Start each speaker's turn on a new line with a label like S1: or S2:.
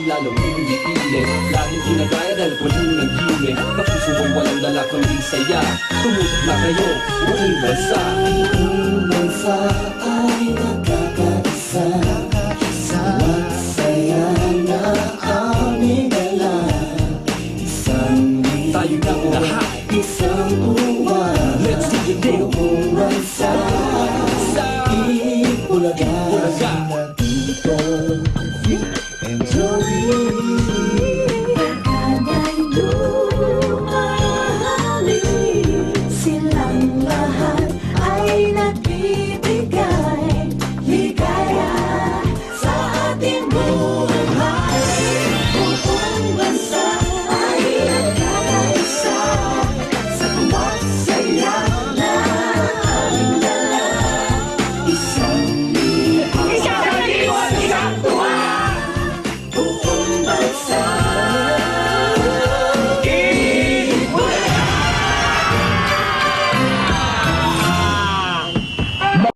S1: lalong pinipilit. Laging ginagaya dahil puno ng gilid. Kapusuan walang dala kundi saya. Tumutok na kayo, buong bansa.
S2: Buong bansa ay nagkakaisa. Magsaya na aming dala. Isang
S1: Tayo ng lahat,
S2: isang uwan.
S1: let's do it now.
S2: Buong bansa
S1: Sa
S2: Bulaga
S1: Bulaga.
S2: Nandito